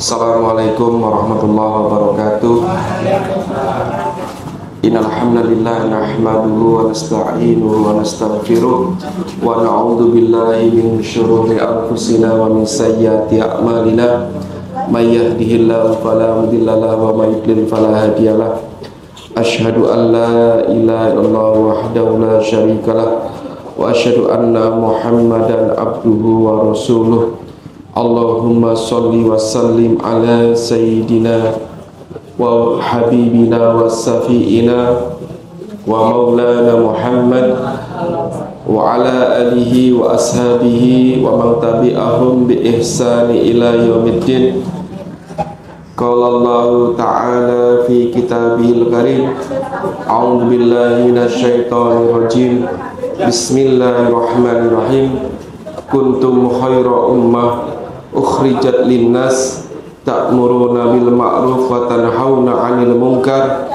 Assalamualaikum warahmatullahi wabarakatuh. Innal hamdalillah nahmaduhu wa nasta'inuhu wa nastaghfiruh wa na'udzu billahi min syururi anfusina wa min sayyiati a'malina. May yahdihillahu fala mudilla lahu wa may yudlil fala hadiyalah. Asyhadu an la ilaha illallah wahdahu la syarikalah wa asyhadu anna Muhammadan abduhu wa rasuluh. Allahumma salli wa sallim ala sayyidina wa habibina wa safiina wa maulana Muhammad wa ala alihi wa ashabihi wa man tabi'ahum bi ihsani ila yaumiddin. Qala Allah ta'ala fi kitabihil karim, a'udzu billahi minasyaitonir rajim. Bismillahirrahmanirrahim. Kuntum khaira ummah ukhrijat linnas ta'muruna bil ma'ruf wa tanhauna 'anil munkar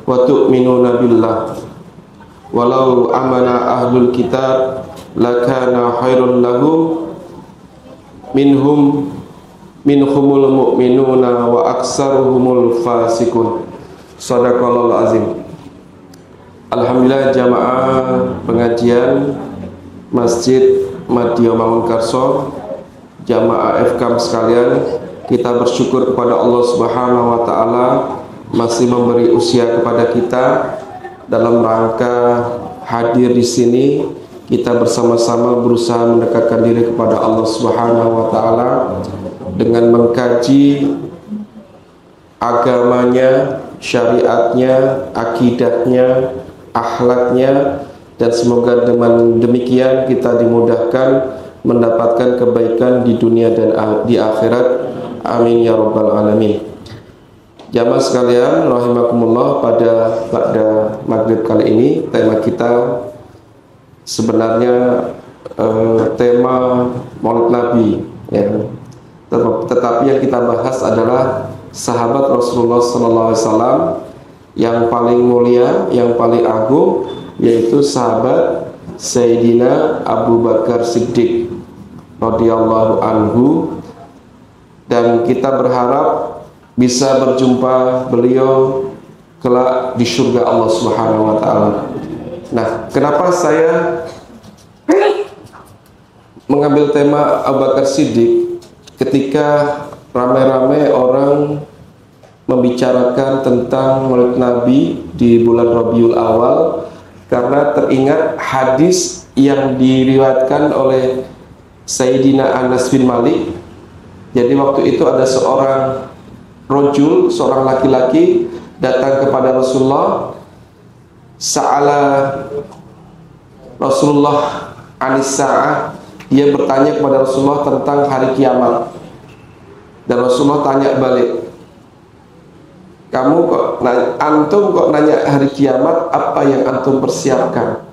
wa tu'minuna billah. Walau amana ahlul kitab lakana khairul lahum minhumul mu'minuna wa aksaruhumul fasikun. Shadaqallahul azim. Alhamdulillah, jamaah pengajian Masjid Madya Mangunkarso, jamaah FKAM sekalian, kita bersyukur kepada Allah Subhanahu wa taala masih memberi usia kepada kita dalam rangka hadir di sini. Kita bersama-sama berusaha mendekatkan diri kepada Allah Subhanahu wa taala dengan mengkaji agamanya, syariatnya, akidahnya, akhlaknya, dan semoga dengan demikian kita dimudahkan mendapatkan kebaikan di dunia dan di akhirat. Amin ya rabbal alamin. Jamaah sekalian rahimakumullah, pada maghrib kali ini tema kita sebenarnya tema Maulid Nabi ya. Tetapi yang kita bahas adalah sahabat Rasulullah SAW yang paling mulia, yang paling agung, yaitu sahabat Sayyidina Abu Bakar Siddiq radhiyallahu anhu, dan kita berharap bisa berjumpa beliau kelak di surga Allah Subhanahu wa taala. Nah, kenapa saya mengambil tema Abu Bakar Siddiq ketika ramai-ramai orang membicarakan tentang Maulid Nabi di bulan Rabiul Awal? Karena teringat hadis yang diriwayatkan oleh Sayyidina Anas bin Malik. Jadi waktu itu ada seorang rojul, seorang laki-laki datang kepada Rasulullah. Sa'ala Rasulullah anis sa'ah. Dia bertanya kepada Rasulullah tentang hari kiamat. Dan Rasulullah tanya balik, antum kok nanya hari kiamat, apa yang antum persiapkan?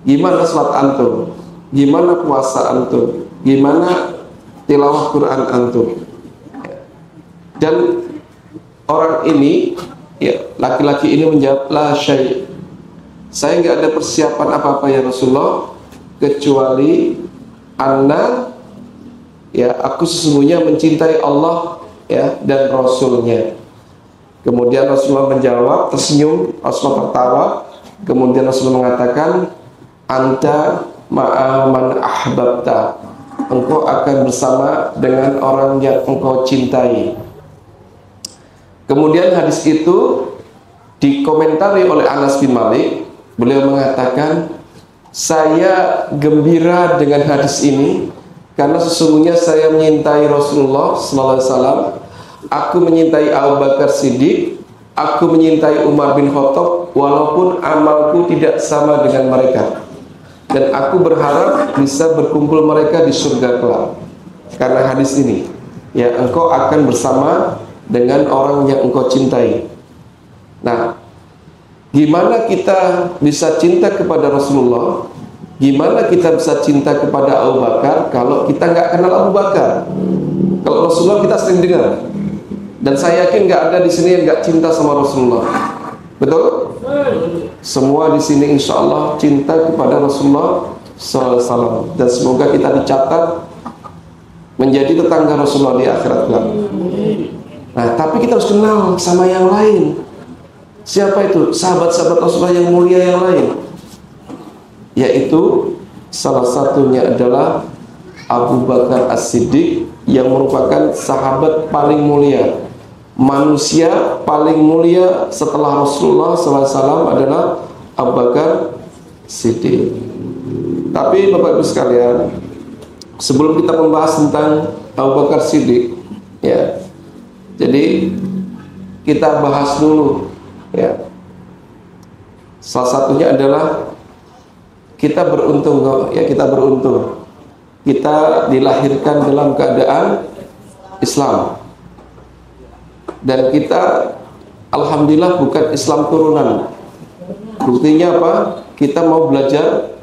Gimana salat antum? Gimana puasa antum? Gimana tilawah Quran antum? Dan orang ini, ya, laki-laki ini menjawab, la syai', saya nggak ada persiapan apa-apa ya Rasulullah, kecuali anna, ya, aku sesungguhnya mencintai Allah, ya, dan Rasulnya. Kemudian Rasulullah menjawab, tersenyum, Rasulullah tertawa. Kemudian Rasulullah mengatakan, anta ma'aman ahbabta, engkau akan bersama dengan orang yang engkau cintai. Kemudian hadis itu dikomentari oleh Anas bin Malik. Beliau mengatakan, saya gembira dengan hadis ini karena sesungguhnya saya menyintai Rasulullah sallallahu alaihi wasallam. Aku menyintai Abu Bakar Siddiq, aku menyintai Umar bin Khattab, walaupun amalku tidak sama dengan mereka. Dan aku berharap bisa berkumpul mereka di surga kelak. Karena hadis ini, ya, engkau akan bersama dengan orang yang engkau cintai. Nah, gimana kita bisa cinta kepada Rasulullah? Gimana kita bisa cinta kepada Abu Bakar kalau kita nggak kenal Abu Bakar? Kalau Rasulullah kita sering dengar. Dan saya yakin nggak ada di sini yang nggak cinta sama Rasulullah. Betul? Semua di sini insya Allah cinta kepada Rasulullah SAW. Dan semoga kita dicatat menjadi tetangga Rasulullah di akhirat kelak. Nah, tapi kita harus kenal sama yang lain. Siapa itu? Sahabat-sahabat Rasulullah yang mulia yang lain. Yaitu salah satunya adalah Abu Bakar As-Siddiq, yang merupakan sahabat paling mulia. Manusia paling mulia setelah Rasulullah SAW adalah Abu Bakar Siddiq. Tapi Bapak Ibu sekalian, sebelum kita membahas tentang Abu Bakar Siddiq, ya, jadi kita bahas dulu, ya. Salah satunya adalah kita beruntung, ya, kita beruntung. Kita dilahirkan dalam keadaan Islam, dan kita alhamdulillah bukan Islam turunan. Buktinya apa? Kita mau belajar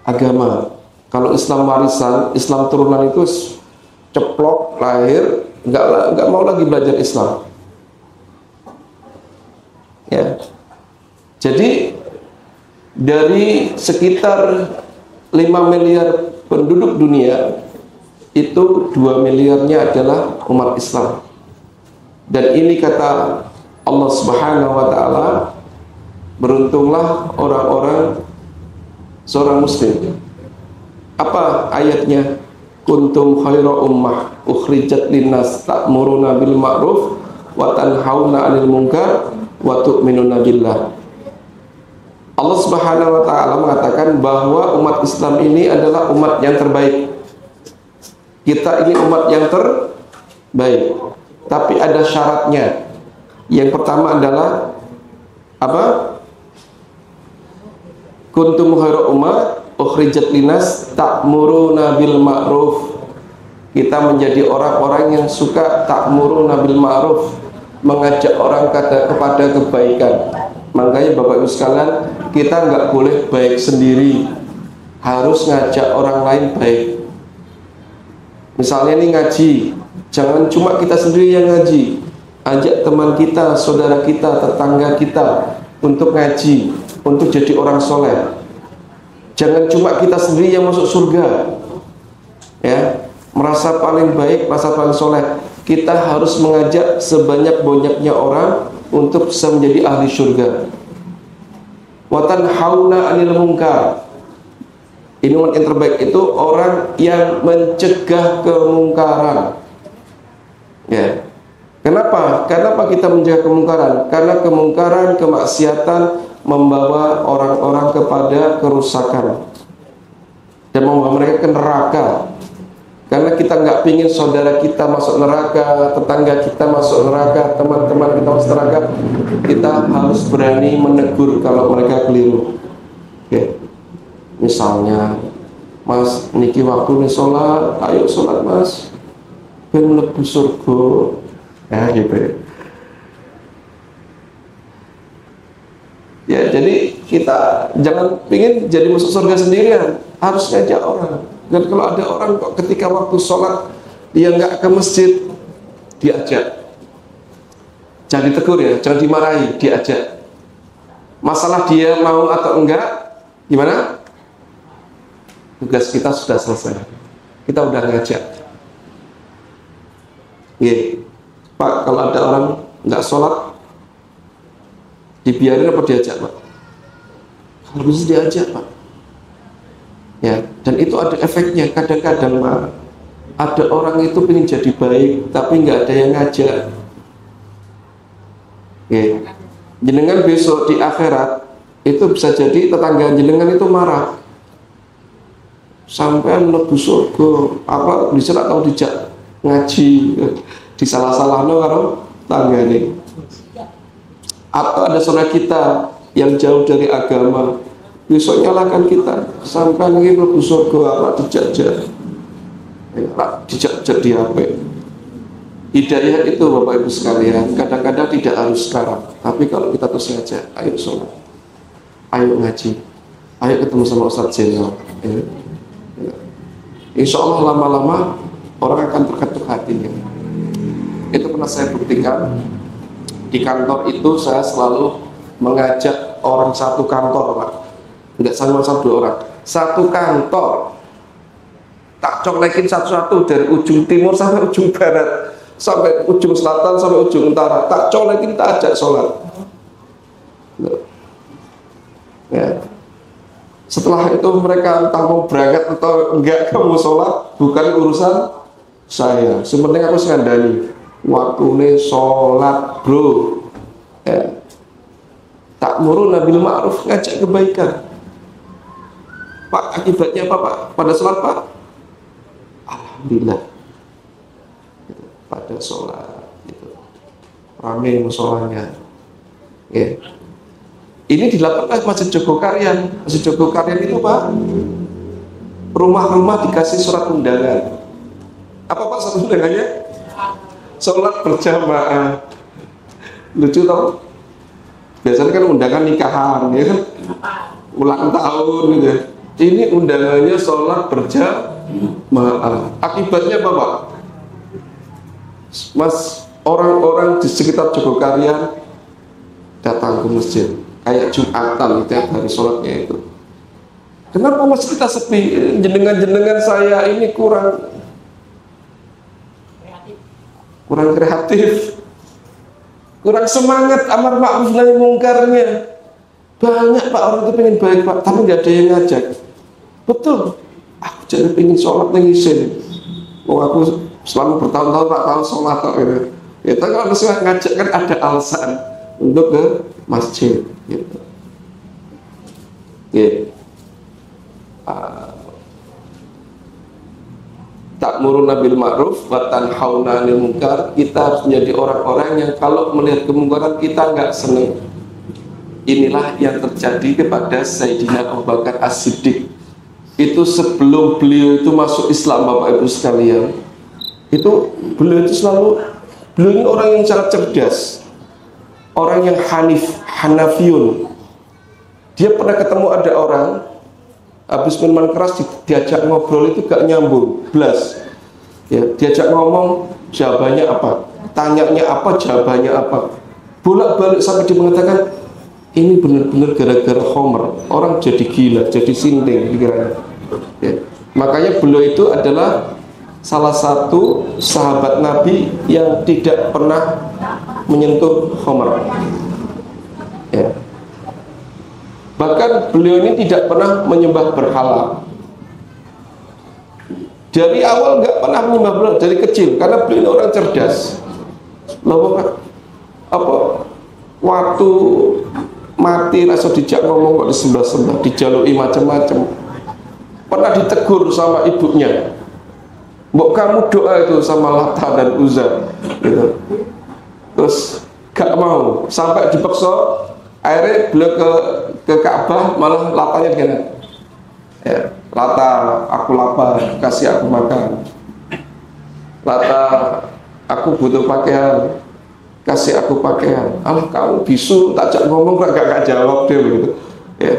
agama. Kalau Islam warisan, Islam turunan itu ceplok lahir, nggak mau lagi belajar Islam. Ya, jadi dari sekitar 5 miliar penduduk dunia, itu 2 miliarnya adalah umat Islam. Dan ini kata Allah Subhanahu wa ta'ala, beruntunglah orang-orang seorang muslim. Apa ayatnya? Kuntum khaira ummah ukhrijat linnas ta'muruna bil ma'ruf wa tanhauna 'anil munkar wa tu'minuna billah. Allah Subhanahu wa ta'ala mengatakan bahwa umat Islam ini adalah umat yang terbaik. Kita ini umat yang terbaik, tapi ada syaratnya. Yang pertama adalah apa? Kuntum khairu ummah ukhrijat linnas ta'muruna bil ma'ruf. Kita menjadi orang-orang yang suka ta'muruna bil ma'ruf, mengajak orang kepada kebaikan. Makanya Bapak Ibu sekalian, kita nggak boleh baik sendiri, harus ngajak orang lain baik. Misalnya ini ngaji, jangan cuma kita sendiri yang ngaji, ajak teman kita, saudara kita, tetangga kita untuk ngaji, untuk jadi orang soleh. Jangan cuma kita sendiri yang masuk surga, ya, merasa paling baik, merasa paling soleh. Kita harus mengajak sebanyak-banyaknya orang untuk bisa menjadi ahli surga. Wa tanhauna 'anil munkar. Ini orang yang terbaik itu orang yang mencegah kemungkaran. Ya. Kenapa? Kenapa kita mencegah kemungkaran? Karena kemungkaran, kemaksiatan membawa orang-orang kepada kerusakan dan membawa mereka ke neraka. Karena kita nggak pingin saudara kita masuk neraka, tetangga kita masuk neraka, teman-teman kita masuk neraka. Kita harus berani menegur kalau mereka keliru. Oke. Misalnya, Mas, niki waktu nih sholat, ayo sholat Mas, ben mlebu surga. Ya gitu ya. Ya, jadi kita jangan pingin jadi masuk surga sendirian, harus ngajak orang. Dan kalau ada orang kok ketika waktu sholat dia nggak ke masjid, diajak. Jangan ditegur ya, jangan dimarahi, diajak. Masalah dia mau atau enggak, gimana? Tugas kita sudah selesai. Kita udah ngajak. Iya, Pak, kalau ada orang nggak sholat, dibiarin apa diajak, Pak? Kalau bisa diajak, Pak. Ya, dan itu ada efeknya. Kadang-kadang Pak, ada orang itu pengen jadi baik, tapi nggak ada yang ngajak. Ya, jenengan besok di akhirat itu bisa jadi tetangga jenengan itu marah, sampai mlebu surga, apa diserak atau dijak ngaji, disalah-salahno karo tanggane. Atau ada saudara kita yang jauh dari agama, besok nyalakan kita, sampai lagi mlebu surga, apa dijak-jak, dijak-jak di HP. Hidayah itu Bapak Ibu sekalian, kadang-kadang tidak harus sekarang, tapi kalau kita terus ngajak, ayo sholat, ayo ngaji, ayo ketemu sama Ustadz Jenderal, insya Allah lama-lama orang akan terketuk hatinya. Itu pernah saya buktikan di kantor itu. Saya selalu mengajak orang satu kantor, Pak, nggak sama satu orang, satu kantor, tak colekin satu-satu dari ujung timur sampai ujung barat, sampai ujung selatan sampai ujung utara, tak colekin, tak ajak sholat. Ya. Setelah itu mereka entah mau berangkat atau enggak kamu sholat, bukan urusan saya. Sebenarnya aku ngandani waktunya sholat, bro. Ya. Ta'muruna bil ma'ruf, ngajak kebaikan. Pak, akibatnya apa Pak? Pada sholat Pak? Alhamdulillah. Pada sholat gitu. Ramai musolanya. Ya. Ini dilakukan oleh Masjid Jogokaryan. Masjid Jogokaryan itu Pak, rumah-rumah dikasih surat undangan. Apa Pak surat undangannya? Sholat berjamaah. Lucu tau? Biasanya kan undangan nikahan, ya kan? Ulang tahun gitu. Ini undangannya sholat berjamaah. Akibatnya apa Pak? Mas, orang-orang di sekitar Jogokaryan datang ke masjid kayak Jumatan tiap hari sholatnya itu. Kenapa masjid kita sepi? Jenengan-jenengan saya ini kurang kreatif, kurang semangat amar ma'ruf nahi mungkarnya. Banyak Pak orang itu pengen baik Pak, tapi nggak ada yang ngajak. Betul, aku jadi pengen sholat nengisin. Oh aku selama bertahun-tahun tak tahu sholat kok gitu. Kita kalau misalnya ngajak kan ada alasan untuk ke masjid gitu. Gitu. Ta'muruna bil ma'ruf wa tanhauna 'anil munkar. Kita harus menjadi orang-orang yang kalau melihat kemungkaran kita nggak senang. Inilah yang terjadi kepada Sayyidina Abu Bakar As-Siddiq. Itu sebelum beliau itu masuk Islam, Bapak Ibu sekalian. Itu beliau itu beliau ini orang yang sangat cerdas. Orang yang Hanafiyun. Dia pernah ketemu ada orang habis minuman keras, diajak ngobrol itu gak nyambung, belas. Ya, diajak ngomong, jawabannya apa? Tanyanya apa, jawabannya apa? Bolak-balik sampai dia mengatakan, ini benar-benar gara-gara Homer. Orang jadi gila, jadi sinting pikirannya. Ya. Makanya beliau itu adalah salah satu sahabat Nabi yang tidak pernah menyentuh Homer. Ya. Bahkan beliau ini tidak pernah menyembah berhala. Dari awal nggak pernah menyembah berhala dari kecil, karena beliau ini orang cerdas. Lalu apa? Waktu mati rasa dijak ngomong kok disembah-sembah, dijalui macam-macam. Pernah ditegur sama ibunya. Mbok kamu doa itu sama Lata dan Uzza gitu. Terus gak mau, sampai dipaksa. Akhirnya beliau ke Ka'bah, malah Latanya gini, ya, Lata aku lapar, kasih aku makan. Lata aku butuh pakaian, kasih aku pakaian. Alah kamu bisu, takjak ngomong gak jawab dia begitu. Ya.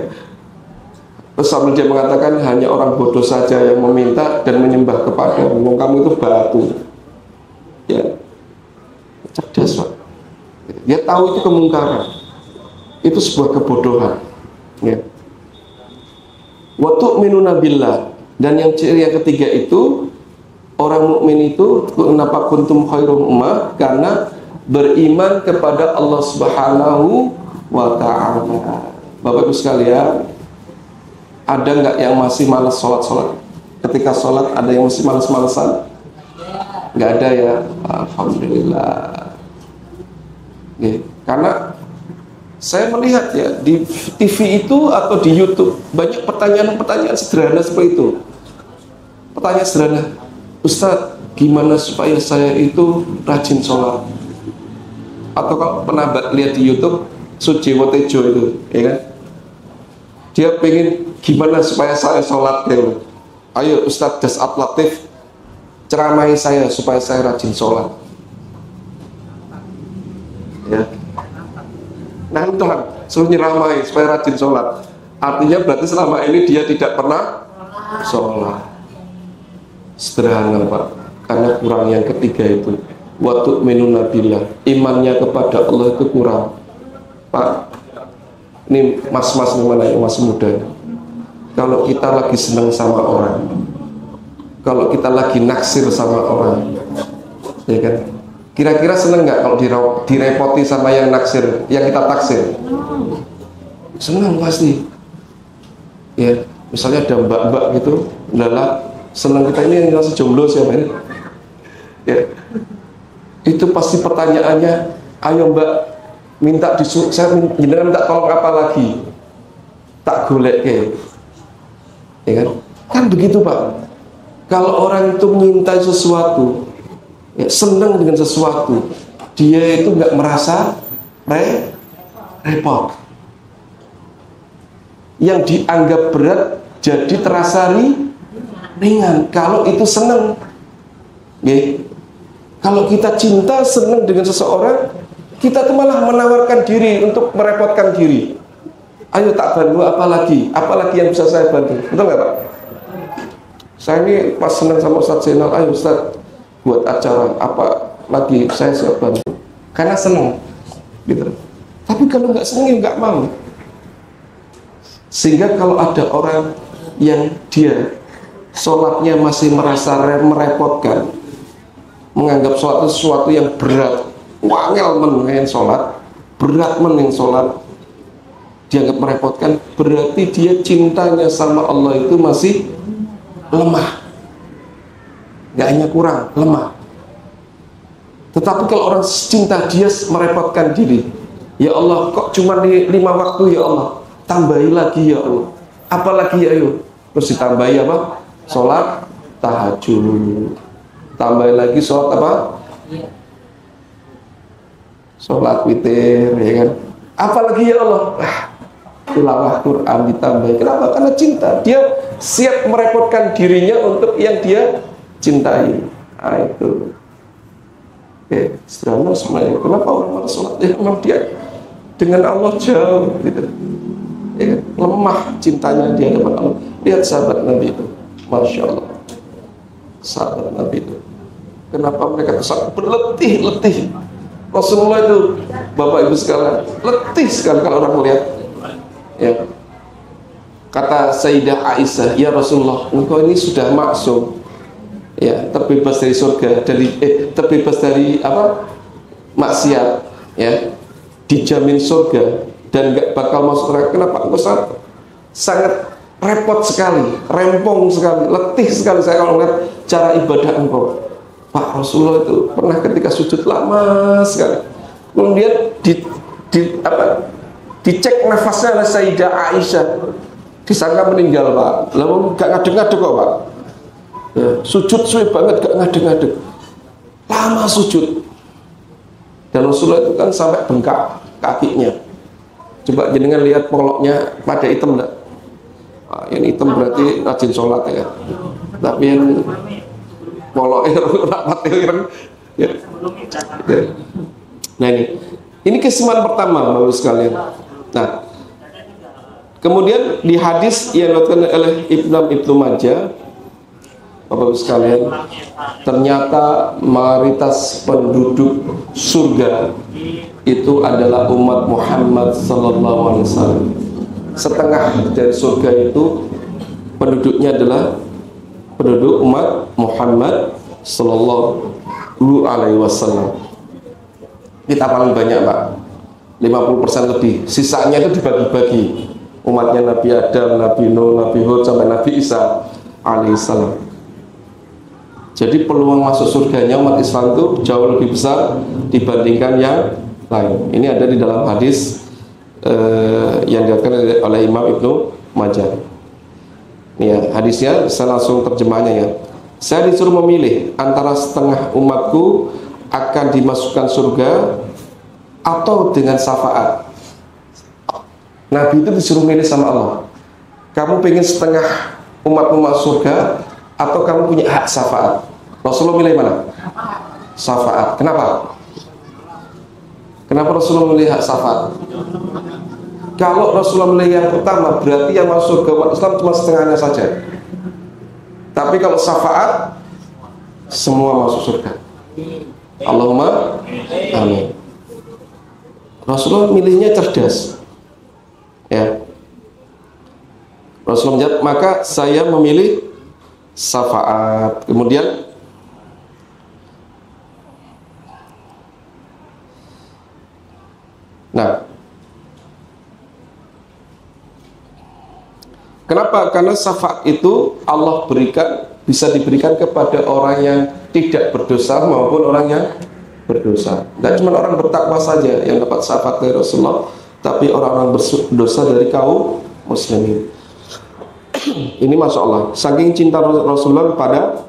Terus sambil dia mengatakan hanya orang bodoh saja yang meminta dan menyembah kepada kamu itu batu. Ya, cerdas Pak. Dia tahu itu kemungkaran. Itu sebuah kebodohan. Ya. Wa tu'minuna billah. Dan yang ciri yang ketiga itu, orang mukmin itu kenapa kuntum khairum ummah? Karena beriman kepada Allah Subhanahu wa ta'ala. Bapak Ibu sekalian, ada nggak yang masih malas sholat? Ketika sholat ada yang masih malas-malasan? Nggak ada ya, alhamdulillah. Ya. Karena saya melihat ya di TV itu atau di YouTube banyak pertanyaan-pertanyaan sederhana seperti itu. Pertanyaan sederhana, Ustadz, gimana supaya saya itu rajin sholat? Atau kalau pernah lihat di YouTube Sujiwo Tejo itu, ya kan? Dia pengen gimana supaya saya sholat ya? Ayo Ustadz Das'at Latif ceramahi saya supaya saya rajin sholat. Ya. Nah Tuhan suruh nyeramai supaya rajin sholat. Artinya berarti selama ini dia tidak pernah sholat. Sederhana Pak, karena kurang yang ketiga itu. Wa tu'minuna billah, imannya kepada Allah itu kurang. Pak, ini mas-mas gimana ya, mas muda. Kalau kita lagi senang sama orang, kalau kita lagi naksir sama orang, ya kan? Kira-kira seneng nggak kalau direpoti sama yang naksir, yang kita taksir? Seneng pasti. Ya, misalnya ada mbak-mbak gitu, lala, seneng kita ini yang masih jomblo siapa ini? Ya, itu pasti pertanyaannya, ayo mbak, minta disuruh, saya minta tolong apa lagi? Tak golek ke, ya kan? Kan begitu Pak. Kalau orang itu mengintai sesuatu, ya, senang dengan sesuatu, dia itu nggak merasa repot. Yang dianggap berat jadi terasa ringan. Kalau itu senang, ya. Kalau kita cinta senang dengan seseorang, kita tuh malah menawarkan diri untuk merepotkan diri. Ayo tak bantu apalagi yang bisa saya bantu, betul nggak Pak? Saya ini pas senang sama Ustadz Zainal, ayo Ustadz buat acara apa lagi saya siap bantu, karena senang gitu. Tapi kalau nggak senang nggak mau. Sehingga kalau ada orang yang dia sholatnya masih merasa merepotkan, menganggap sholat itu sesuatu yang berat, wangel men sholat, berat men sholat, dianggap merepotkan, berarti dia cintanya sama Allah itu masih lemah. Gak hanya kurang, lemah. Tetapi kalau orang cinta, dia merepotkan diri. Ya Allah, kok cuma di 5 waktu ya Allah, tambahi lagi ya Allah, apalagi ya ayo. Terus ditambahi apa? Sholat tahajud, tambahi lagi sholat apa? Sholat witir, ya kan? Apalagi ya Allah, tilawah Quran ditambahi. Kenapa? Karena cinta. Dia siap merepotkan dirinya untuk yang dia cintai. Nah, itu. Sederhana sebenarnya. Kenapa orang malas sholat? Ya memang dia dengan Allah jauh, gitu. Ya, lemah cintanya di hadapan Allah. Lihat sahabat Nabi itu, Masya Allah. Sahabat Nabi itu, kenapa mereka sangat berletih-letih? Rasulullah itu, Bapak Ibu sekalian, letih sekali kalau orang melihat. Ya. Kata Sayyidah Aisyah, ya Rasulullah, engkau ini sudah maksum, ya, terbebas dari surga, terbebas dari apa? Maksiat, ya, dijamin surga dan gak bakal masuk neraka. Kenapa? Engkau sangat repot sekali, rempong sekali, letih sekali saya kalau melihat cara ibadah engkau. Pak Rasulullah itu pernah ketika sujud lama sekali, kemudian dicek nafasnya oleh Sayyidah Aisyah, disangka meninggal Pak. Lalu gak ngadeg-ngadeg kok Pak, ya, sujud suwe banget, gak ngadeg-ngadeg, lama sujud. Dan Rasulullah itu kan sampai bengkak kakinya. Coba jenengan lihat poloknya pada hitam enggak? Nah, yang hitam berarti rajin sholat ya. Tapi yang poloknya rapat ya. Nah ini kesimpulan pertama Bapak sekalian. Nah, kemudian di hadis yang dilakukan oleh Ibnu Majah, Bapak sekalian, ternyata mayoritas penduduk surga itu adalah umat Muhammad sallallahu alaihi wasallam. Setengah dari surga itu penduduknya adalah penduduk umat Muhammad sallallahu alaihi wasallam. Kita paling banyak Pak, 50% lebih. Sisanya itu dibagi-bagi. Umatnya Nabi Adam, Nabi Nuh, Nabi Hud sampai Nabi Isa alaihissalam. Jadi peluang masuk surganya umat Islam itu jauh lebih besar dibandingkan yang lain. Ini ada di dalam hadis yang dikatakan oleh Imam Ibnu Majah. Ini ya, hadisnya saya langsung terjemahnya ya. Saya disuruh memilih antara setengah umatku akan dimasukkan surga atau dengan syafaat. Nabi itu disuruh milih sama Allah. Kamu pengen setengah umatmu masuk surga atau kamu punya hak syafaat? Rasulullah milih mana? Syafaat. Kenapa? Kenapa Rasulullah milih hak syafaat? Kalau Rasulullah milih yang pertama, berarti yang masuk surga umat Islam cuma setengahnya saja. Tapi kalau syafaat, semua masuk surga. Allahumma amin. Rasulullah milihnya cerdas. Ya. Rasulullah menjawab, maka saya memilih syafaat. Kemudian kenapa? Karena syafaat itu Allah berikan, bisa diberikan kepada orang yang tidak berdosa maupun orang yang berdosa. Tidak cuma orang bertakwa saja yang dapat syafaat dari Rasulullah, tapi orang-orang berdosa dari kaum muslimin. Ini Masya Allah, saking cinta Rasulullah kepada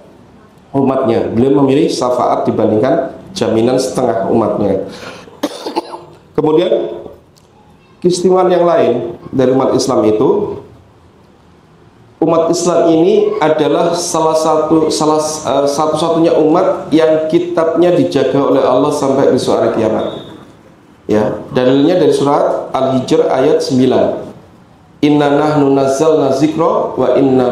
umatnya, beliau memilih syafaat dibandingkan jaminan setengah umatnya. Kemudian keistimewaan yang lain dari umat Islam itu, umat Islam ini adalah satu-satunya umat yang kitabnya dijaga oleh Allah sampai besok hari kiamat. Ya, dalilnya dari surat Al-Hijr ayat 9. Inna nahnu nazzalna dzikra wa inna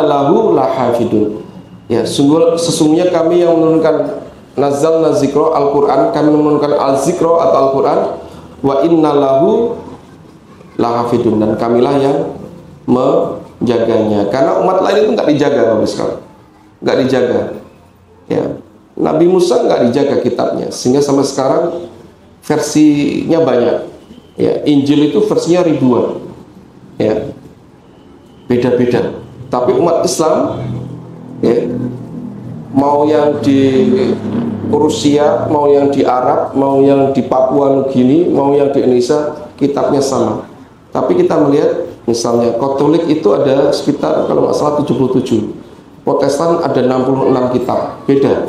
lahu lahafidun. Ya, sesungguhnya kami yang menurunkan nazzalna dzikra Al-Qur'an, kami menurunkan al-dzikra atau Al-Qur'an, wa inna lahu lahafidun, dan kamilah yang menjaganya. Karena umat lain itu nggak dijaga, Bapak sekalian, nggak dijaga. Ya, Nabi Musa nggak dijaga kitabnya, sehingga sampai sekarang versinya banyak. Ya, Injil itu versinya ribuan. Ya, beda-beda. Tapi umat Islam, ya, mau yang di Rusia, mau yang di Arab, mau yang di Papua Nugini, mau yang di Indonesia, kitabnya sama. Tapi kita melihat misalnya Katolik itu ada sekitar kalau nggak salah 77, Protestan ada 66 kitab, beda.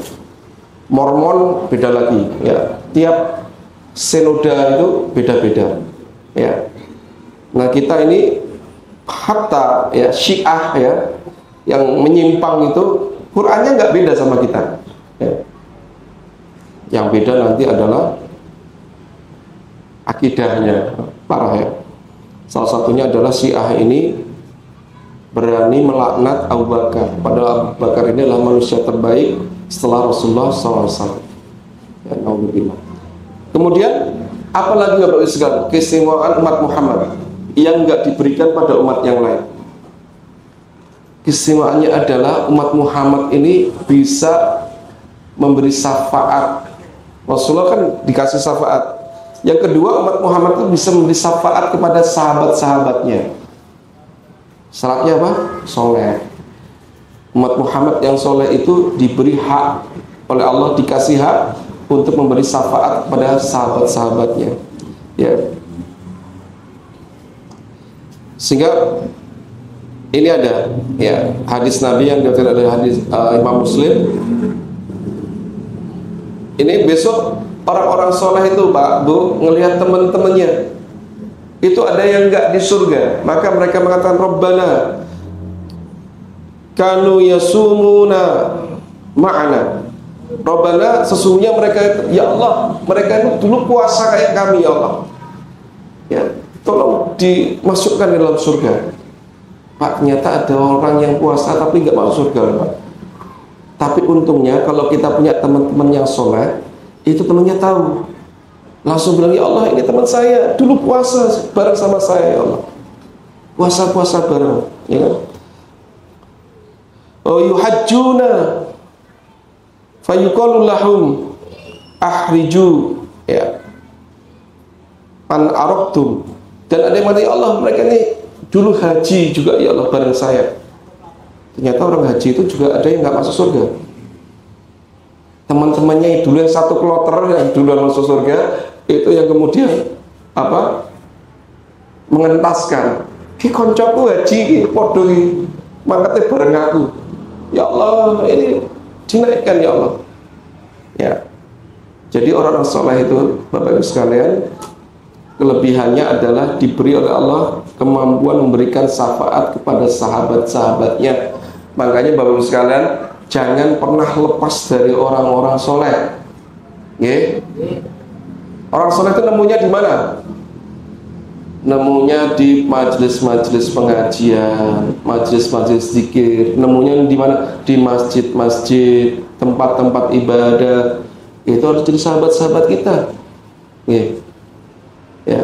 Mormon beda lagi, ya. Tiap senoda itu beda-beda, ya. Nah kita ini hatta ya Syiah ya yang menyimpang itu Qurannya nggak beda sama kita, ya. Yang beda nanti adalah akidahnya, parah ya. Salah satunya adalah Syiah ini berani melaknat Abu Bakar, padahal Abu Bakar ini adalah manusia terbaik setelah Rasulullah SAW. Ya, kemudian apalagi Bapak sekalian keistimewaan umat Muhammad yang nggak diberikan pada umat yang lain? Keistimewaannya adalah umat Muhammad ini bisa memberi syafaat. Rasulullah kan dikasih syafaat. Yang kedua, umat Muhammad itu bisa memberi syafaat kepada sahabat-sahabatnya. Syaratnya apa? Soleh. Umat Muhammad yang soleh itu diberi hak oleh Allah, dikasih hak untuk memberi syafaat kepada sahabat-sahabatnya, ya. Sehingga ini ada ya hadis Nabi yang diriwayatkan oleh hadis Imam Muslim. Ini besok orang-orang soleh itu Pak Bu ngelihat teman-temannya itu ada yang enggak di surga, maka mereka mengatakan Rabbana kanu yasumuna ma'ana. Rabbana, sesungguhnya mereka, ya Allah, mereka itu dulu puasa kayak kami ya Allah. Ya, tolong dimasukkan ke dalam surga. Pak, ternyata ada orang yang puasa tapi nggak masuk surga, Pak. Tapi untungnya kalau kita punya teman-teman yang soleh, itu temannya tahu, langsung bilang, ya Allah ini teman saya dulu puasa bareng sama saya ya Allah, puasa bareng, ya kan? Oh yuhajjuna fayuqalu lahum ahriju ya an arabtum, dan ada yang mengatakan ya Allah mereka ini dulu haji juga ya Allah bareng saya. Ternyata orang haji itu juga ada yang nggak masuk surga. Teman-temannya dulu yang satu kloter yang dulu masuk surga itu yang kemudian apa mengentaskan ki koncoku haji ki podo ki mangkate bareng aku. Ya Allah ini dinaikkan ya Allah. Ya. Jadi orang-orang soleh itu Bapak Ibu sekalian kelebihannya adalah diberi oleh Allah kemampuan memberikan syafaat kepada sahabat-sahabatnya. Makanya Bapak Ibu sekalian jangan pernah lepas dari orang-orang soleh. Ya. Orang soleh itu nemunya di mana? Nemunya di majelis-majelis pengajian, majelis-majelis zikir. Nemunya di mana? Di masjid-masjid, tempat-tempat ibadah. Itu harus jadi sahabat-sahabat kita. Ya. Ya.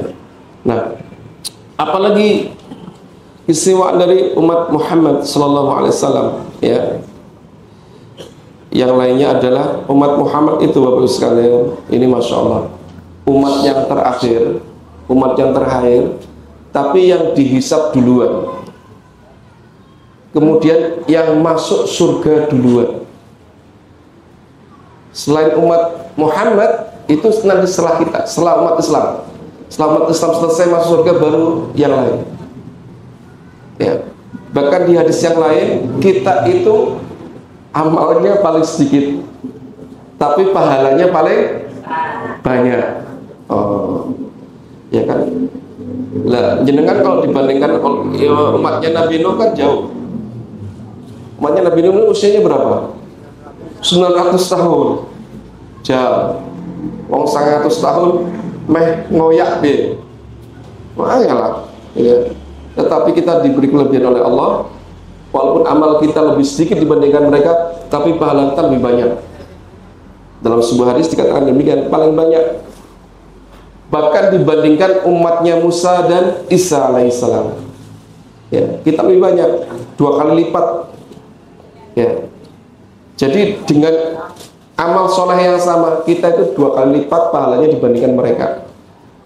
Nah, apalagi Keistimewaan dari umat Muhammad sallallahu alaihi wasallam, ya. Yang lainnya adalah umat Muhammad itu, Bapak Ibu sekalian, ini Masya Allah, umat yang terakhir, umat yang terakhir, tapi yang dihisab duluan, kemudian yang masuk surga duluan. Selain umat Muhammad itu nanti setelah kita, setelah umat Islam, setelah umat Islam selesai masuk surga baru yang lain, ya. Bahkan di hadis yang lain, kita itu amalnya paling sedikit, tapi pahalanya paling banyak. Oh, ya kan? Lah, jenengan kalau dibandingkan umatnya Nabi Nuh kan jauh. Umatnya Nabi Nuh usianya berapa? 900 tahun. Jauh. Wong 100 tahun meh ngoyak be. Makanya ya. Tetapi kita diberi kelebihan oleh Allah. Walaupun amal kita lebih sedikit dibandingkan mereka, tapi pahala kita lebih banyak. Dalam sebuah hadis dikatakan demikian, paling banyak. Bahkan dibandingkan umatnya Musa dan Isa alaihissalam. Ya, kita lebih banyak, 2 kali lipat. Ya. Jadi dengan amal soleh yang sama, kita itu 2 kali lipat pahalanya dibandingkan mereka.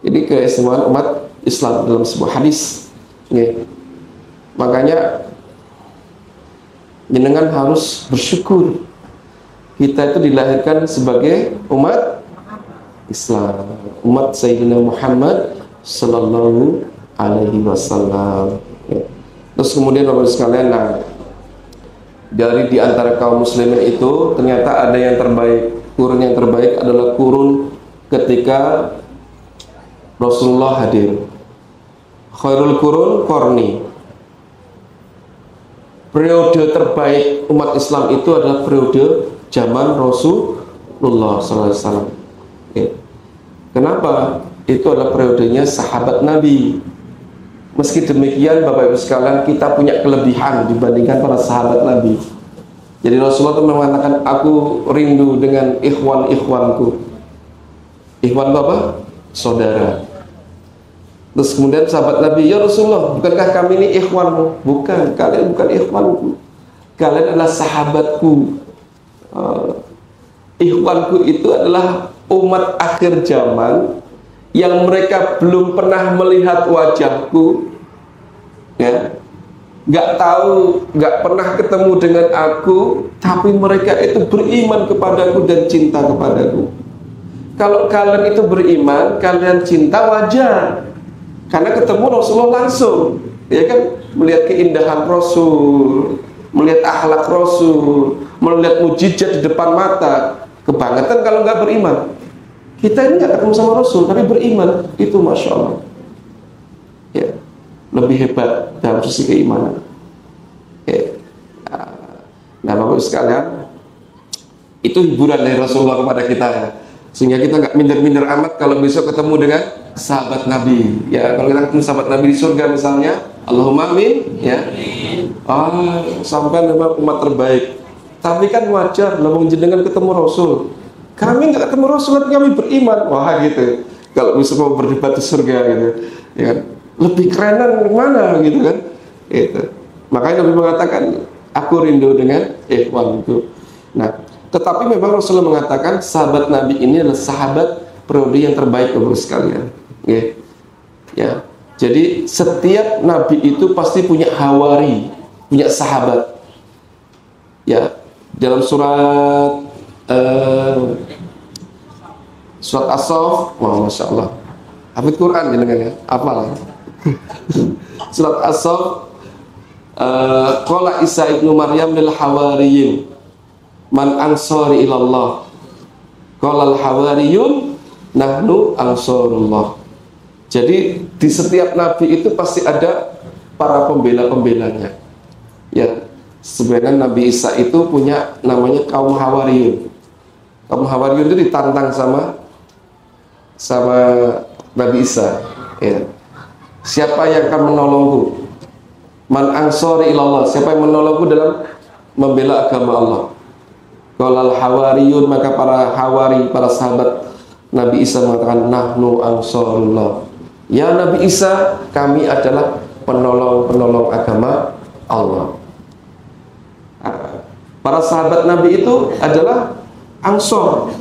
Ini keistimewaan umat Islam dalam sebuah hadis. Ya. Makanya jenengan harus bersyukur kita itu dilahirkan sebagai umat Islam, umat Sayyidina Muhammad sallallahu alaihi wasallam. Ya. Terus kemudian Bapak sekalian, nah, dari di antara kaum muslimin itu ternyata ada yang terbaik. Kurun yang terbaik adalah kurun ketika Rasulullah hadir. Khairul qurun qarni. Periode terbaik umat Islam itu adalah periode zaman Rasulullah SAW. Ya. Kenapa? Itu adalah periodenya sahabat Nabi. Meski demikian, Bapak Ibu sekalian, kita punya kelebihan dibandingkan para sahabat Nabi. Jadi Rasulullah itu mengatakan, aku rindu dengan ikhwan-ikhwanku. Ikhwan apa? Saudara. Terus kemudian sahabat Nabi, ya Rasulullah, bukankah kami ini ikhwanmu? Bukan, kalian bukan ikhwanku, kalian adalah sahabatku. Ikhwanku itu adalah umat akhir zaman yang mereka belum pernah melihat wajahku, ya, nggak tahu, nggak pernah ketemu dengan aku, tapi mereka itu beriman kepadaku dan cinta kepadaku. Kalau kalian itu beriman, kalian cinta, wajar. Karena ketemu Rasulullah langsung, ya kan, melihat keindahan Rasul, melihat akhlak Rasul, melihat mujizat di depan mata. Kebangetan kalau nggak beriman. Kita ini nggak ketemu sama Rasul, tapi beriman, itu Masya Allah. Ya, lebih hebat dalam sisi keimanan. Ya. Nah, Bapak sekalian, itu hiburan dari Rasulullah kepada kita, ya. Sehingga kita nggak minder-minder amat kalau besok ketemu dengan sahabat Nabi. Ya, kalau kita ketemu sahabat Nabi di surga misalnya, Allahumma amin, ya. Sampai memang umat terbaik. Tapi kan wajar, lawang jenengan ketemu Rasul. Kami nggak ketemu Rasul, tapi kami beriman. Wah, gitu. Kalau bisa mau berdebat di surga, gitu, ya kan? Lebih kerenan mana, gitu kan? Itu. Makanya Nabi mengatakan, aku rindu dengan ikhwan itu. Nah, tetapi memang Rasulullah mengatakan sahabat Nabi ini adalah sahabat periode yang terbaik, Bapak sekalian. Ya. Jadi setiap Nabi itu pasti punya hawari, punya sahabat. Ya, dalam surat As-Saff, wah, Masya Allah, hafid Quran jenengan ya, hafal. Surat As-Saff, qala Isa ibnu Maryam lil hawariyin, man ansari ilallah, qala al hawariyun nahnu ansarullah. Jadi di setiap nabi itu pasti ada para pembela-pembelanya. Ya, sebenarnya Nabi Isa itu punya namanya kaum Hawariyun. Kaum Hawariyun itu ditantang sama Nabi Isa. Ya. Siapa yang akan menolongku? Man ansari ilallah. Siapa yang menolongku dalam membela agama Allah? Qalal Hawariyun, maka para Hawari, para sahabat Nabi Isa mengatakan nahnu ansarullah. Ya Nabi Isa, kami adalah penolong-penolong agama Allah. Para sahabat Nabi itu adalah Ansor,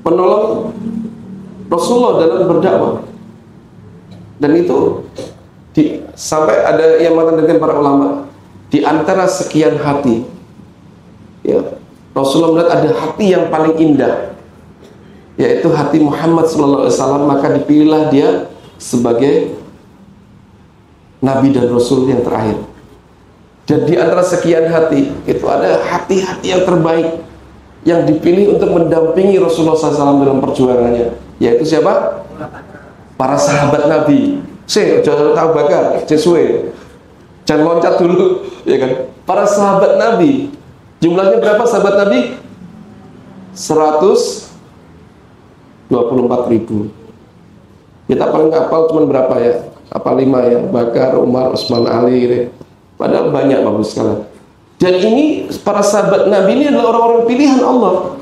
penolong Rasulullah dalam berdakwah. Dan itu sampai ada yang mengatakan para ulama, di antara sekian hati, ya, Rasulullah melihat ada hati yang paling indah, yaitu hati Muhammad SAW, maka dipilihlah dia sebagai Nabi dan Rasul yang terakhir. Dan di antara sekian hati, itu ada hati-hati yang terbaik yang dipilih untuk mendampingi Rasulullah SAW dalam perjuangannya, yaitu siapa? Para sahabat Nabi. Jangan tahu bakar, sesuai, jangan loncat dulu, ya kan? Para sahabat Nabi, jumlahnya berapa sahabat Nabi? 124.000. Kita paling hafal cuma berapa ya? Apa 5 ya? Bakar, Umar, Utsman, Ali gitu. Padahal banyak bagus sekali. Dan ini para sahabat Nabi ini adalah orang-orang pilihan Allah.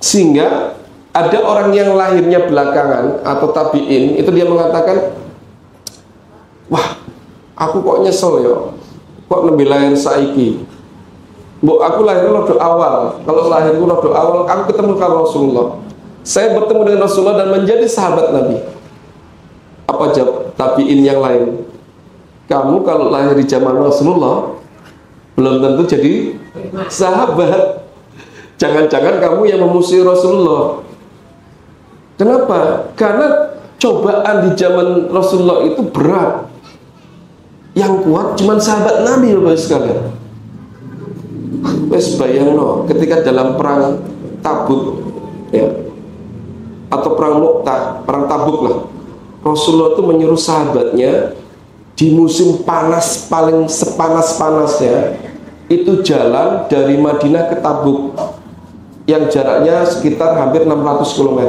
Sehingga ada orang yang lahirnya belakangan atau tabi'in, itu dia mengatakan, wah, aku kok nyesel ya, kok lebih lahir saiki. Bu, aku lahir rodo awal. Kalau lahirku rodo awal, aku ketemu dengan Rasulullah. Saya bertemu dengan Rasulullah dan menjadi sahabat Nabi. Apa jawab tabi'in yang lain? Kamu kalau lahir di zaman Rasulullah belum tentu jadi sahabat. Jangan-jangan kamu yang memusuhi Rasulullah. Kenapa? Karena cobaan di zaman Rasulullah itu berat. Yang kuat cuma sahabat Nabi, Bapak sekalian. Wes bayangno, ketika dalam perang Tabuk, ya, atau perang Mu'tah, perang Tabuk lah, Rasulullah itu menyuruh sahabatnya di musim panas paling sepanas-panasnya itu jalan dari Madinah ke Tabuk yang jaraknya sekitar hampir 600 km.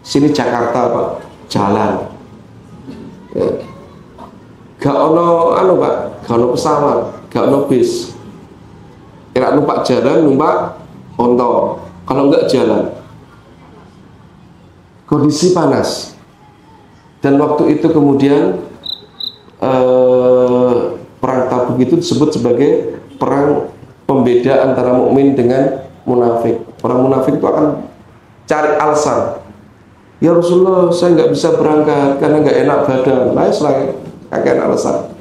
Sini Jakarta Pak, jalan. Ya. Gak ono Pak, gak ono pesawat, gak ono bis. Kira numpak jalan, numpak onto. Kalau enggak jalan. Kondisi panas. Dan waktu itu kemudian perang Tabuk itu disebut sebagai perang pembeda antara mukmin dengan munafik. Orang munafik itu akan cari alasan. Ya Rasulullah, saya nggak bisa berangkat karena nggak enak badan. Nah, selain kakek alasan.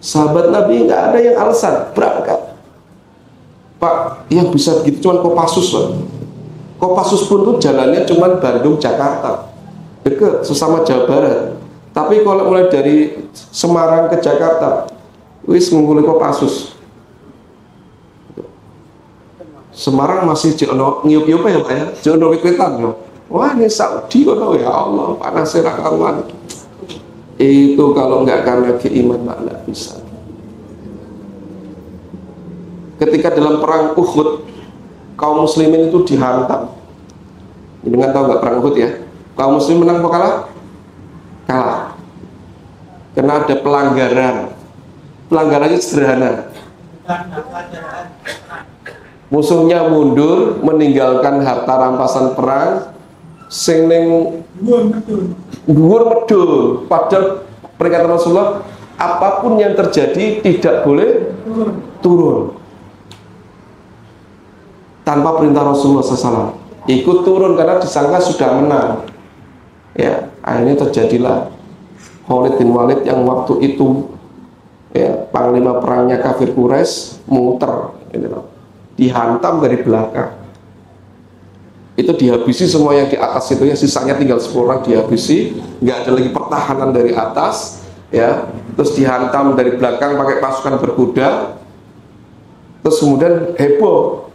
Sahabat Nabi nggak ada yang alasan berangkat. Pak, yang bisa begitu cuma Kopassus Pak. Kopassus pun tuh jalannya cuma Bandung Jakarta. Dekat, sesama Jawa Barat. Tapi kalau mulai dari Semarang ke Jakarta, wis mengguli Kopassus. Semarang masih jono ngiup-ngiup ya Pak ya, jono wit-witan ya. Wah ini Saudi kok ya Allah, panasnya karuan. Itu kalau nggak karena keiman mak nggak bisa. Ketika dalam perang Uhud, kaum muslimin itu dihantam. Dengan tahu nggak perang Uhud ya? Kaum muslim menang atau kalah? Kalah. Karena ada pelanggaran. Pelanggarannya sederhana. Musuhnya mundur, meninggalkan harta rampasan perang, sing ning dhuwur medul. Padahal peringatan Rasulullah, apapun yang terjadi tidak boleh turun tanpa perintah Rasulullah SAW. Ikut turun karena disangka sudah menang. Ya, akhirnya terjadilah Khalid bin Walid yang waktu itu ya panglima perangnya kafir Quraisy muter, gitu, dihantam dari belakang. Itu dihabisi semua yang di atas itu ya, sisanya tinggal 10 orang dihabisi, nggak ada lagi pertahanan dari atas, ya. Terus dihantam dari belakang pakai pasukan berkuda. Terus kemudian heboh,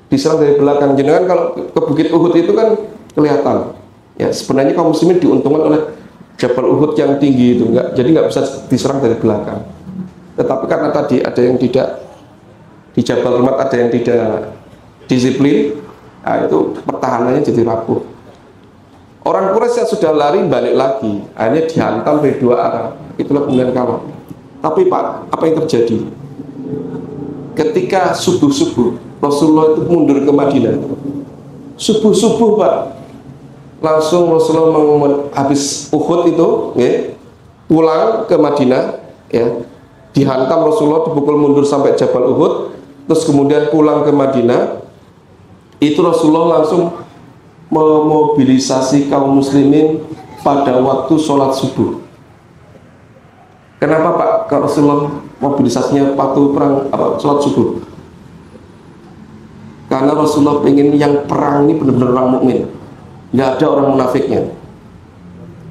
diserang dari belakang. Jangan kalau ke Bukit Uhud itu kan kelihatan. Ya, sebenarnya kaum muslimin diuntungkan oleh Jabal Uhud yang tinggi itu, jadi nggak bisa diserang dari belakang. Tetapi karena tadi ada yang tidak di Jabal Rumah, ada yang tidak disiplin, nah itu pertahanannya jadi rapuh. Orang Quraisy yang sudah lari balik lagi, akhirnya dihantam dari dua arah. Itulah kemudian kalah. Tapi Pak, apa yang terjadi? Ketika subuh-subuh Rasulullah itu mundur ke Madinah. Subuh-subuh Pak, langsung Rasulullah mengumumkan habis Uhud itu, ya, pulang ke Madinah, ya, dihantam Rasulullah, dipukul mundur sampai Jabal Uhud, terus kemudian pulang ke Madinah. Itu Rasulullah langsung memobilisasi kaum muslimin pada waktu sholat subuh. Kenapa Pak kalau Rasulullah mobilisasinya waktu perang sholat subuh? Karena Rasulullah ingin yang perang ini benar-benar orang mukmin, nggak ada orang munafiknya.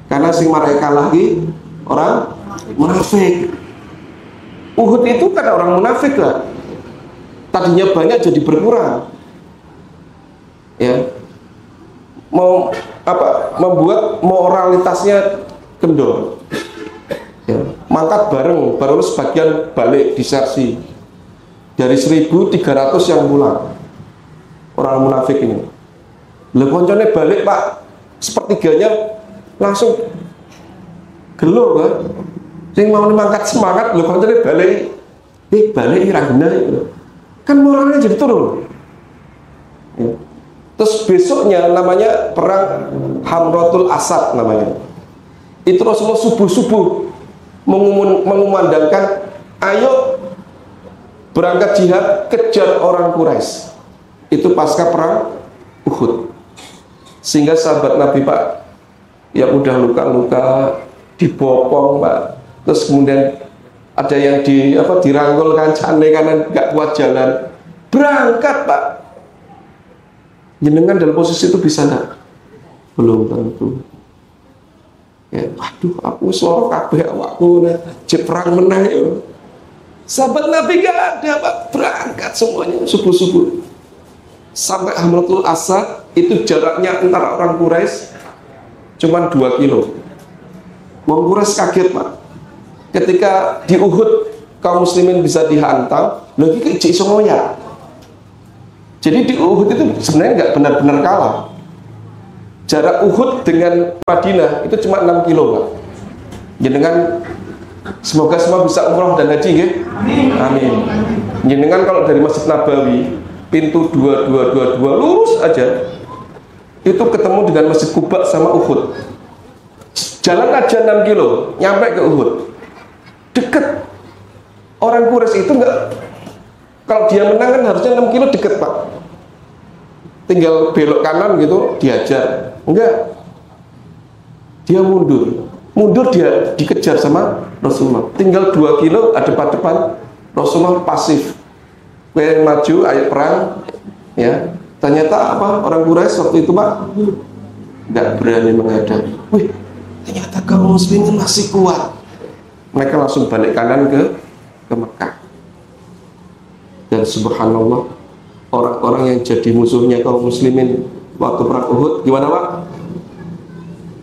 Karena sing mereka lagi orang munafik. Uhud itu kan orang munafik lah. Tadinya banyak jadi berkurang. Ya, membuat moralitasnya kendor. Ya, mangkat bareng, baru sebagian balik disersi. Dari 1.300 yang pulang, orang munafik ini. Lah koncone balik Pak, sepertiganya langsung gelur kan. Sing mau mangkat semangat, lho koncone balik. Balik ra bener. Kan moralnya jadi turun. Ya. Terus besoknya namanya perang Hamratul Asad namanya. Itu Rasulullah subuh-subuh mengumandangkan, ayo berangkat jihad, kejar orang Quraisy. Itu pasca perang Uhud. Sehingga sahabat Nabi Pak yang udah luka-luka dibopong Pak, terus kemudian ada yang dirangkul kancane karena nggak kuat jalan, berangkat Pak. Jenengan dalam posisi itu bisa enggak? Belum tentu. Ya, waduh, aku suara kabeh awakku jep perang menang ya. Sahabat Nabi gak ada Pak, berangkat semuanya subuh-subuh. Sampai Hamratul Asad itu jaraknya antara orang Quraisy cuma 2 kilo. Wong Quraisy kaget Pak. Ketika di Uhud kaum muslimin bisa dihantam, lagi ke iso ngoyak. Jadi di Uhud itu sebenarnya nggak benar-benar kalah. Jarak Uhud dengan Madinah itu cuma 6 kilo Pak. Jenengan semoga semua bisa umroh dan haji ya. Amin. Jenengan kalau dari Masjid Nabawi pintu 2222 lurus aja itu ketemu dengan Masjid Quba sama Uhud. Jalan aja 6 kilo nyampe ke Uhud. Deket. Orang Quraisy itu enggak, kalau dia menang kan harusnya 6 kilo deket Pak, tinggal belok kanan gitu dihajar. Enggak, dia mundur dia dikejar sama Rasulullah, tinggal 2 kilo ada depan Rasulullah pasif, maju ayo perang ya. Ternyata orang Quraisy waktu itu Pak nggak berani menghadap. Wih, ternyata kaum muslimin masih kuat. Mereka langsung balik kanan ke Mekah. Dan subhanallah, orang-orang yang jadi musuhnya kaum muslimin waktu perang Uhud gimana Pak?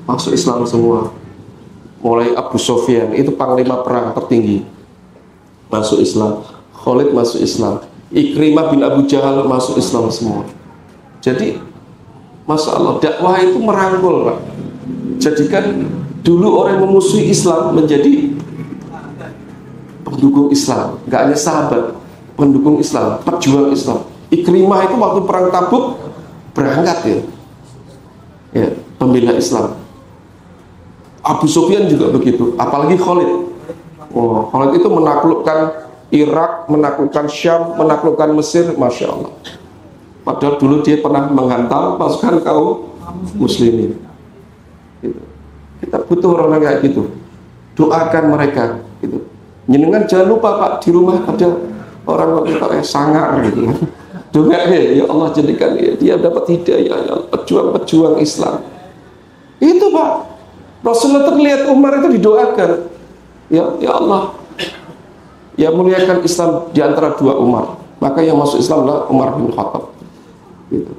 Masuk Islam semua. Mulai Abu Sufyan, itu panglima perang tertinggi, masuk Islam. Khalid masuk Islam. Ikrimah bin Abu Jahal masuk Islam semua. Jadi Masya Allah, dakwah itu merangkul Pak. Jadikan dulu orang yang memusuhi Islam menjadi pendukung Islam, nggak hanya sahabat, pendukung Islam, pejuang Islam. Ikrimah itu waktu perang Tabuk berangkat ya, pembela Islam. Abu Sufyan juga begitu, apalagi Khalid. Khalid itu menaklukkan Irak, menaklukkan Syam, menaklukkan Mesir, Masya Allah. Padahal dulu dia pernah menghantam pasukan kaum muslimin. Kita butuh orang kayak gitu. Doakan mereka gitu. Jenengan jangan lupa Pak, di rumah ada orang kayak sangar gitu kan. Doa ya Allah jadikan dia dapat hidayah ya, pejuang-pejuang Islam. Itu Pak. Rasulullah terlihat Umar itu didoakan. Ya Allah, ya muliakan Islam di antara 2 Umar. Maka yang masuk Islam adalah Umar bin Khattab. Gitu.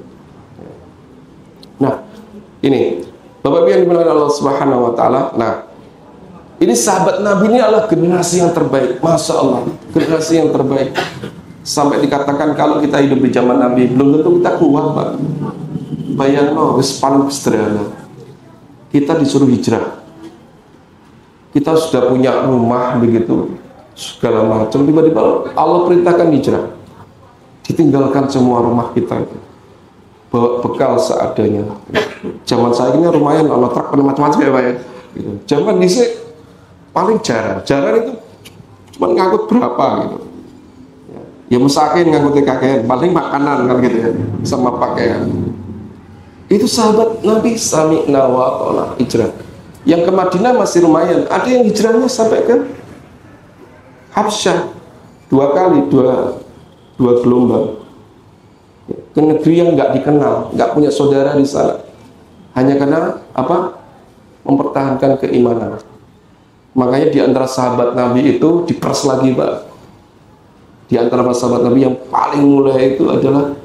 Nah, ini Bapak Ibu yang dimuliakan Allah Subhanahu wa taala. Nah, ini sahabat Nabi ini adalah generasi yang terbaik. Masya Allah, generasi yang terbaik. Sampai dikatakan kalau kita hidup di zaman Nabi belum tentu kita kuat Pak. Bayangno wis paling sederhana. Kita disuruh hijrah. Kita sudah punya rumah begitu, segala macam, tiba-tiba Allah perintahkan hijrah. Ditinggalkan semua rumah kita itu, bawa bekal seadanya. Zaman saya ini lumayan, Allah truk macam-macam ya Pak ya. Zaman dhisik paling jarang itu cuma ngangkut berapa gitu. Ya musakin ngangkut kakek, paling makanan kan gitu ya, sama pakaian. Itu sahabat Nabi sami'na wa ata'na hijrah. Yang ke Madinah masih lumayan, ada yang hijrahnya sampai ke Habsyah 2 kali, dua gelombang, ke negeri yang nggak dikenal, nggak punya saudara di sana, hanya karena apa? Mempertahankan keimanan. Makanya di antara sahabat Nabi itu diperas lagi, Pak. Di antara sahabat Nabi yang paling mulia itu adalah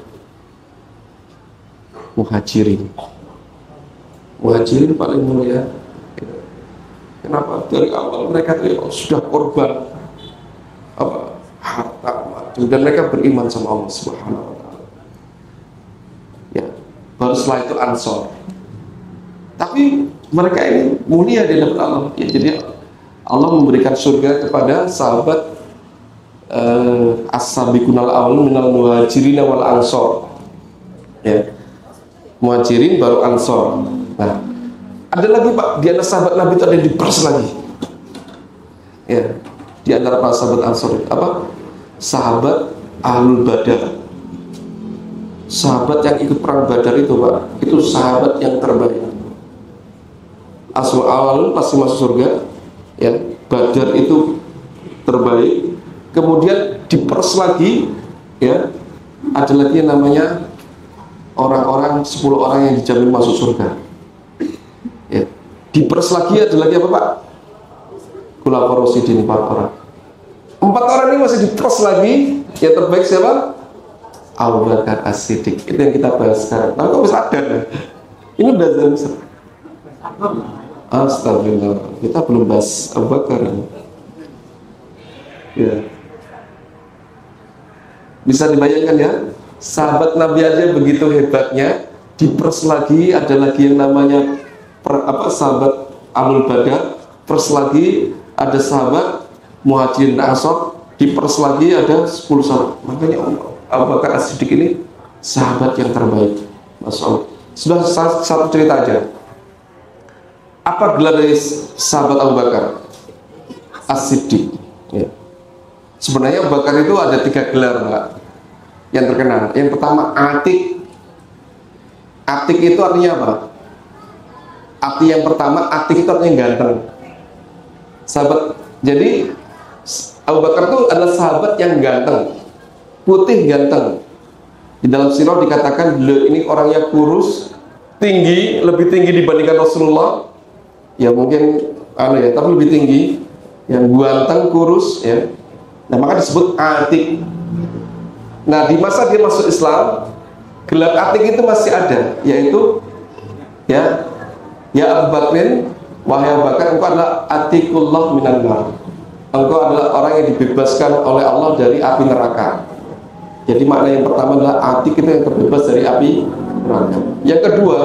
Muhajirin. Muhajirin paling mulia. Kenapa? Dari awal mereka sudah korban apa? Harta, mati, dan mereka beriman sama Allah Subhanahu wa taala. Ya, baru setelah itu Ansor. Tapi mereka ini mulia di hadapan Allah. Ya, jadi Allah memberikan surga kepada sahabat as-sabiqunal awwalun minal muhajirin wal ansor. Ya. Muhajirin baru Ansor. Nah, ada lagi Pak, di antara sahabat Nabi itu ada yang diperas lagi. Ya, di antara para sahabat Ansor itu apa? Sahabat Ahlul Badar. Sahabat yang ikut perang Badar itu Pak, itu sahabat yang terbaik. Asal awal pasti masuk surga. Ya, Badar itu terbaik. Kemudian diperas lagi, ya, ada lagi yang namanya orang-orang 10 orang yang dijamin masuk surga. Ya. Diperas lagi ada lagi apa Pak? Khulafaur Rasyidin 4 orang. 4 orang ini masih diperas lagi. Yang terbaik siapa? Abu Bakar As-Siddiq. Itu yang kita bahas sekarang. Nah, kok bisa ada? Ini udah zaman. Astagfirullah. Kita belum bahas Abu Bakar. Ya. Bisa dibayangkan ya? Sahabat Nabi aja begitu hebatnya, diperas lagi, ada lagi yang namanya sahabat Ahlul Badar, peras lagi ada sahabat Muhajirin Ansor, diperas lagi ada 10 sahabat. Makanya Abu Bakar As-Siddiq ini sahabat yang terbaik. Masya Allah. Sudah satu cerita aja. Apa gelar dari sahabat Abu Bakar As-Siddiq? Ya. Sebenarnya Abu Bakar itu ada 3 gelar Pak, yang terkenal. Yang pertama Atik. Atik itu artinya apa? Arti yang pertama, Atik itu artinya ganteng. Sahabat. Jadi Abu Bakar itu adalah sahabat yang ganteng, putih ganteng. Di dalam sirah dikatakan beliau ini orangnya kurus, tinggi, lebih tinggi dibandingkan Rasulullah. Ya mungkin tapi lebih tinggi, yang ganteng, kurus, ya. Nah maka disebut Atik. Nah di masa dia masuk Islam, gelar Atik itu masih ada, yaitu ya Abu Bakrin, wahai Abu Bakar, engkau adalah Atikullah minan nar. Engkau adalah orang yang dibebaskan oleh Allah dari api neraka. Jadi makna yang pertama adalah Atik itu yang terbebas dari api neraka. Yang kedua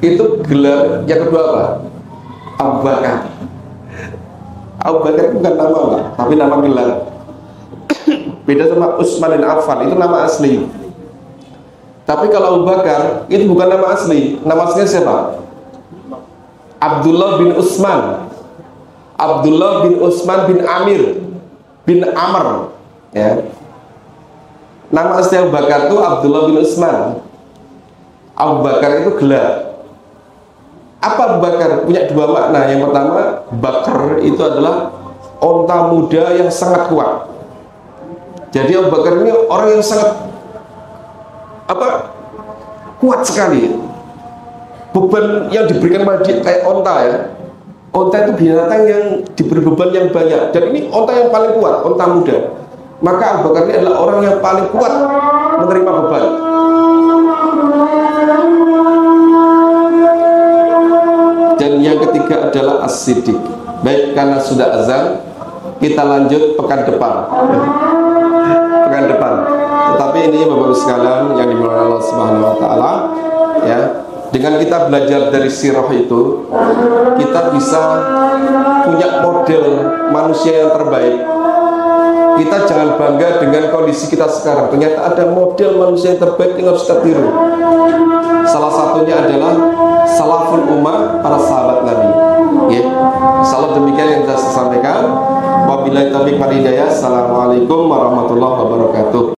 itu gelar, yang kedua apa? Abu Bakar. Abu Bakar itu bukan nama Pak, tapi nama gelar. Beda sama Utsman bin Affan, itu nama asli. Tapi kalau Abu Bakar itu bukan nama asli. Nama aslinya siapa? Abdullah bin Utsman. Abdullah bin Utsman bin Amir bin Amr, ya. Nama asli Abu Bakar itu Abdullah bin Utsman. Abu Bakar itu gelar. Apa Abu Bakar? Punya 2 makna. Yang pertama, Bakar itu adalah onta muda yang sangat kuat. Jadi Abu Bakar ini orang yang sangat kuat sekali. Beban yang diberikan pada dia kayak onta, ya. Onta itu binatang yang diberi beban yang banyak, dan ini onta yang paling kuat, onta muda. Maka Abu Bakar ini adalah orang yang paling kuat menerima beban. Dan yang ketiga adalah As-Siddiq. Baik, karena sudah azan, kita lanjut pekan depan. Pekan depan. Tetapi ini Bapak-Ibu sekalian yang dimuliakan Allah Subhanahu wa taala, ya. Dengan kita belajar dari sirah itu, kita bisa punya model manusia yang terbaik. Kita jangan bangga dengan kondisi kita sekarang. Ternyata ada model manusia yang terbaik yang harus kita tiru. Salah satunya adalah salaful ummah, para sahabat Nabi. Ya. Insyaallah demikian yang bisa saya sampaikan. Wabillahi taufiq wal hidayah. Assalamualaikum warahmatullahi wabarakatuh.